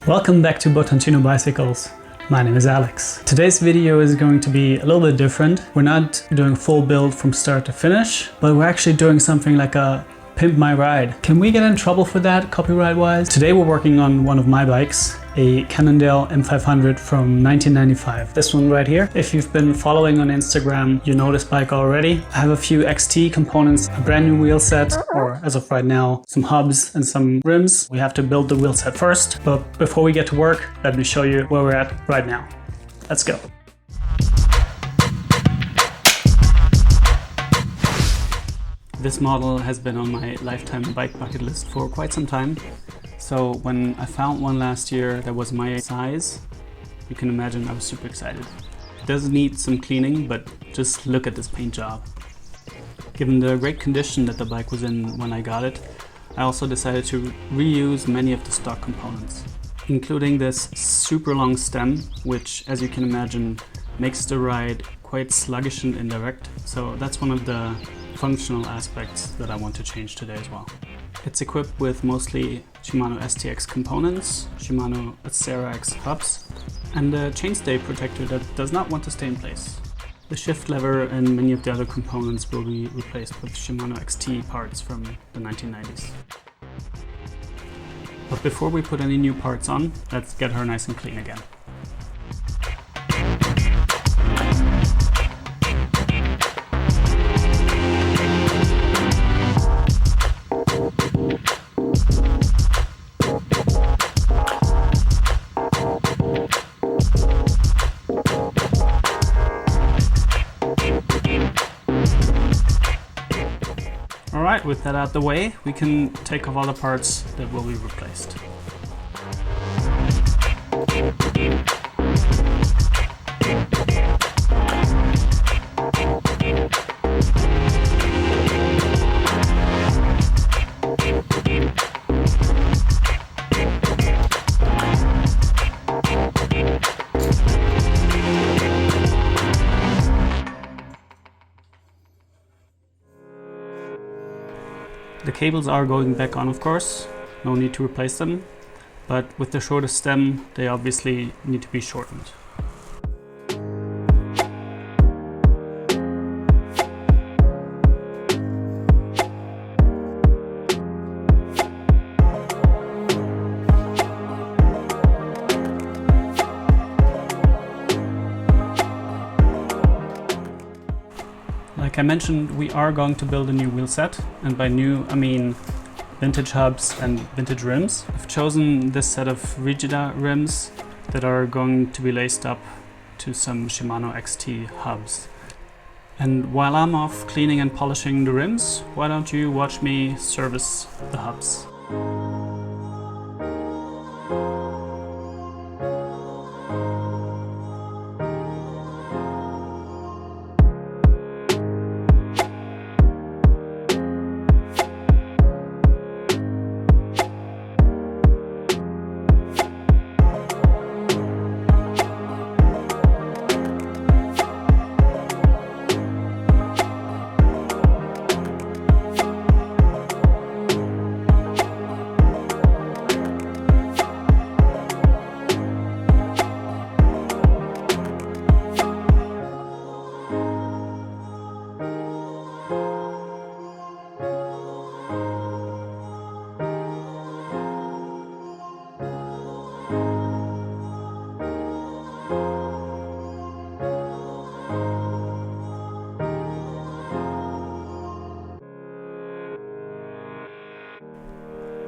Welcome back to Bottantino Bicycles. My name is Alex. Today's video is going to be a little bit different. We're not doing a full build from start to finish, but we're actually doing something like a pimp my ride. Can we get in trouble for that copyright wise? Today we're working on one of my bikes, a Cannondale M500 from 1995. This one right here. If you've been following on Instagram, you know this bike already. I have a few XT components, a brand new wheel set, or as of right now, some hubs and some rims. We have to build the wheel set first, but before we get to work, let me show you where we're at right now. Let's go. This model has been on my lifetime bike bucket list for quite some time. So when I found one last year that was my size, you can imagine I was super excited. It does need some cleaning, but just look at this paint job. Given the great condition that the bike was in when I got it, I also decided to reuse many of the stock components, including this super long stem, which, as you can imagine, makes the ride quite sluggish and indirect. So that's one of the functional aspects that I want to change today as well. It's equipped with mostly Shimano STX components, Shimano Acera X hubs, and a chainstay protector that does not want to stay in place. The shift lever and many of the other components will be replaced with Shimano XT parts from the 1990s. But before we put any new parts on, let's get her nice and clean again. Alright, with that out the way, we can take off all the parts that will be replaced. The cables are going back on, of course, no need to replace them, but with the shorter stem they obviously need to be shortened. Like I mentioned, we are going to build a new wheel set, and by new I mean vintage hubs and vintage rims. I've chosen this set of Rigida rims that are going to be laced up to some Shimano XT hubs. And while I'm off cleaning and polishing the rims, why don't you watch me service the hubs?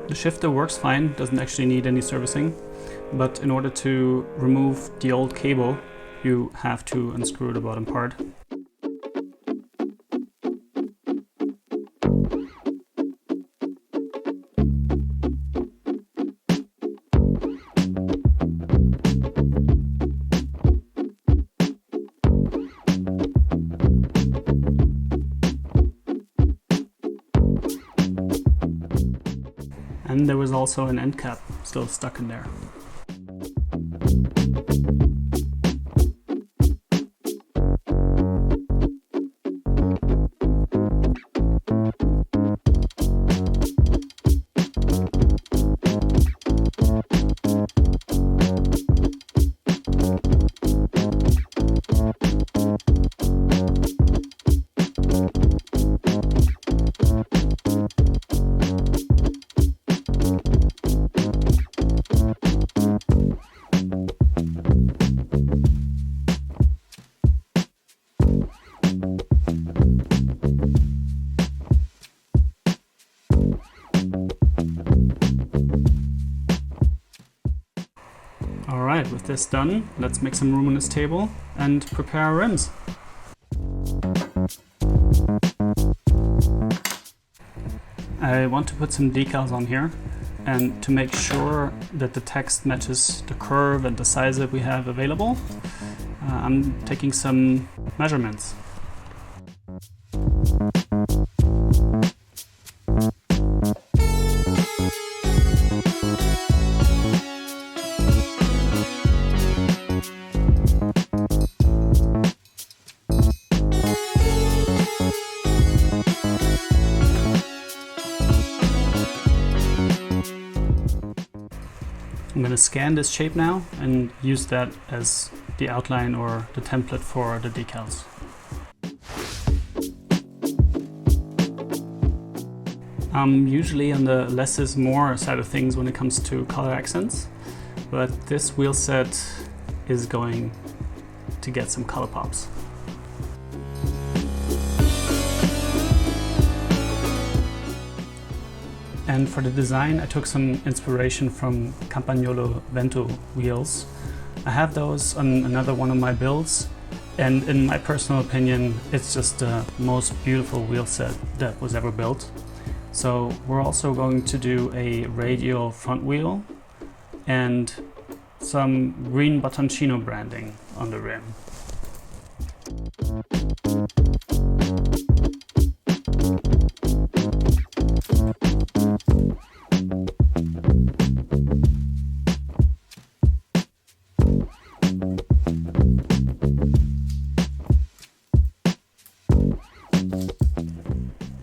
The shifter works fine, doesn't actually need any servicing, but in order to remove the old cable, you have to unscrew the bottom part. And there was also an end cap still stuck in there. Alright, with this done, let's make some room on this table and prepare our rims. I want to put some decals on here, and to make sure that the text matches the curve and the size that we have available, I'm taking some measurements. I'm going to scan this shape now and use that as the outline or the template for the decals. I'm usually on the less is more side of things when it comes to color accents, but this wheel set is going to get some color pops. And for the design, I took some inspiration from Campagnolo Vento wheels. I have those on another one of my builds, and in my personal opinion, it's just the most beautiful wheel set that was ever built. So we're also going to do a radial front wheel and some green bottoncino branding on the rim.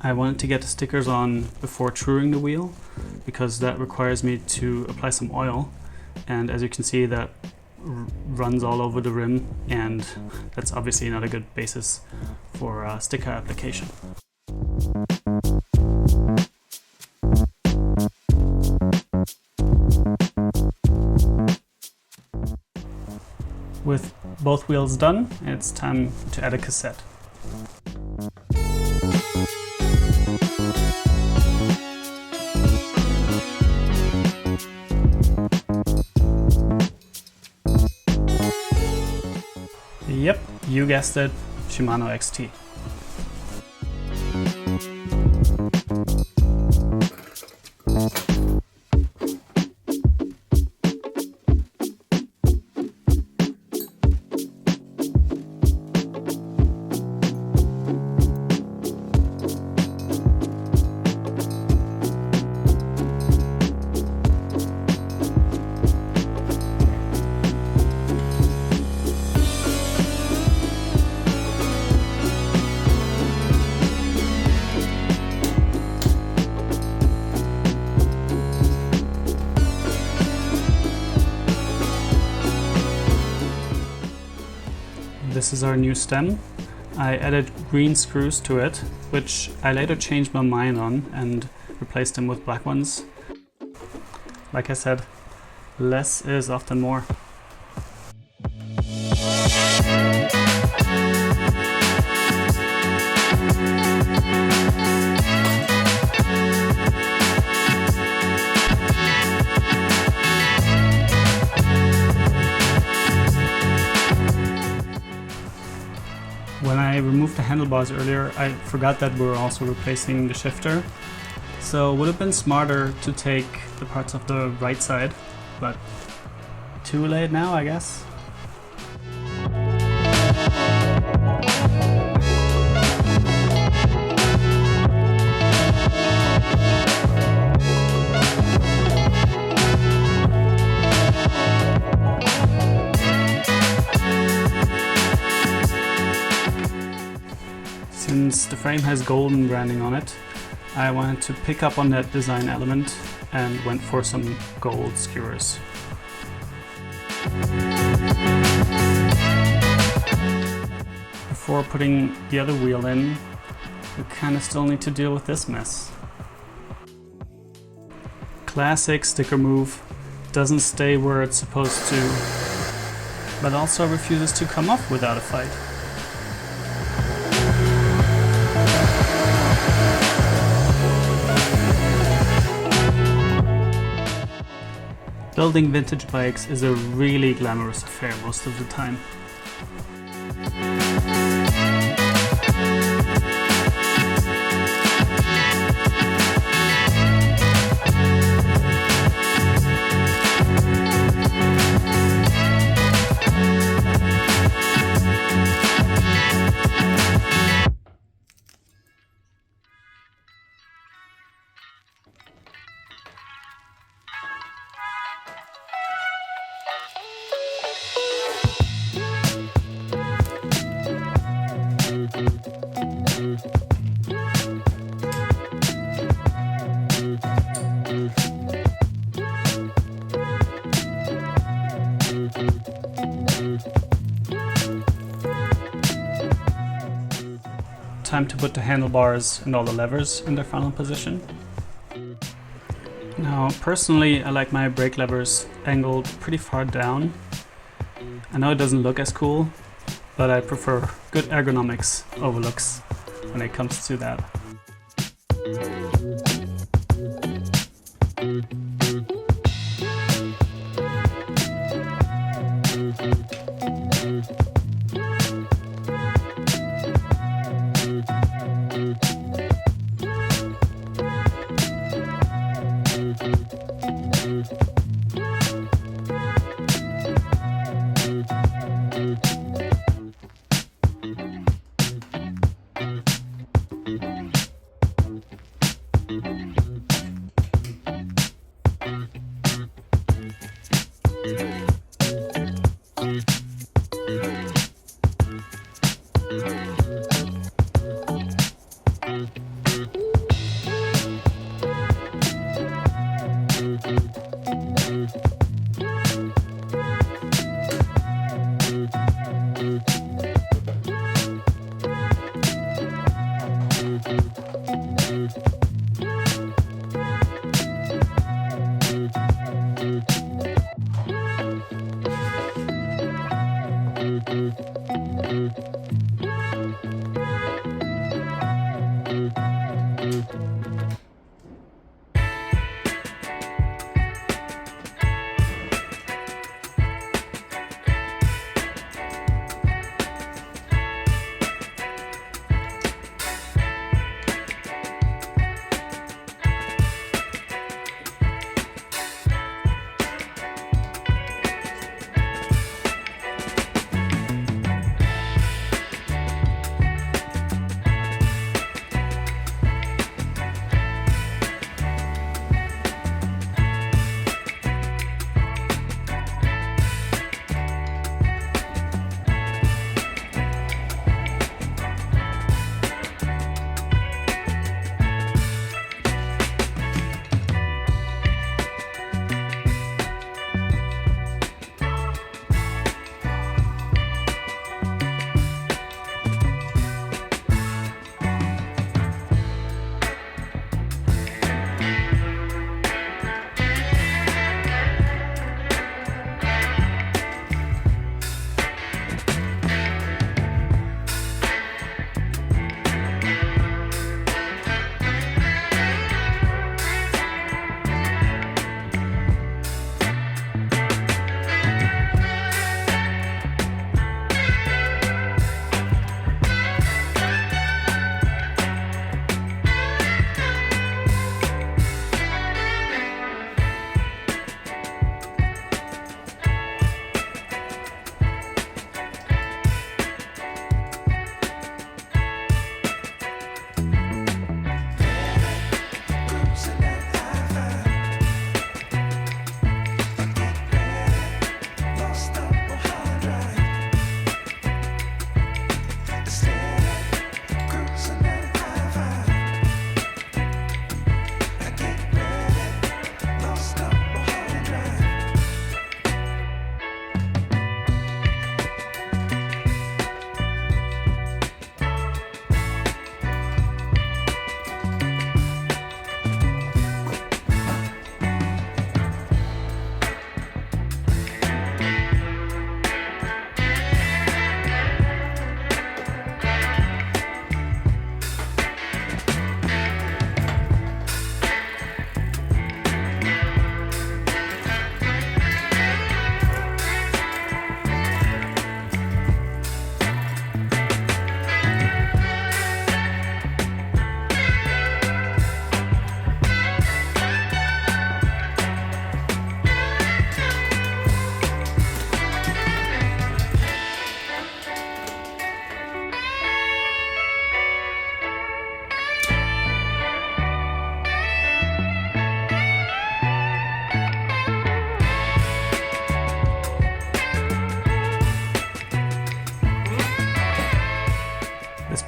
I wanted to get the stickers on before truing the wheel because that requires me to apply some oil, and as you can see that runs all over the rim, and that's obviously not a good basis for sticker application. With both wheels done, it's time to add a cassette. Yep, you guessed it, Shimano XT. This is our new stem. I added green screws to it, which I later changed my mind on and replaced them with black ones. Like I said, less is often more. When I removed the handlebars earlier, I forgot that we were also replacing the shifter. So it would have been smarter to take the parts of the right side, but too late now, I guess. Since the frame has golden branding on it, I wanted to pick up on that design element and went for some gold skewers. Before putting the other wheel in, we kind of still need to deal with this mess. Classic sticker move, doesn't stay where it's supposed to, but also refuses to come off without a fight. Building vintage bikes is a really glamorous affair most of the time. Time to put the handlebars and all the levers in their final position. Now, personally, I like my brake levers angled pretty far down. I know it doesn't look as cool, but I prefer good ergonomics over looks when it comes to that.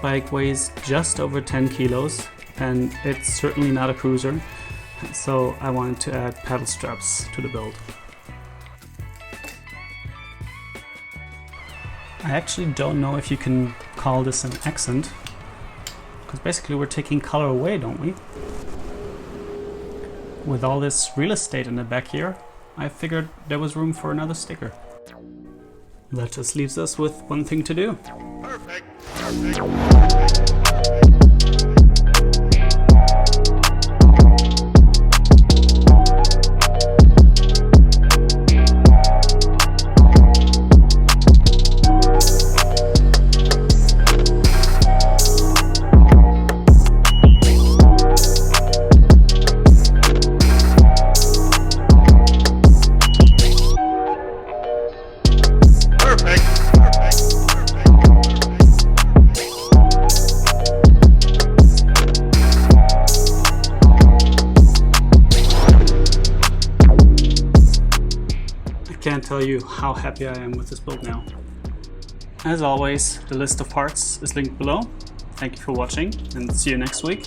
bike weighs just over 10 kilos and it's certainly not a cruiser, so I wanted to add paddle straps to the build. I actually don't know if you can call this an accent, because basically we're taking color away, don't we? With all this real estate in the back here, I figured there was room for another sticker. That just leaves us with one thing to do. Perfect. Can't tell you how happy I am with this build now. As always, the list of parts is linked below. Thank you for watching and see you next week.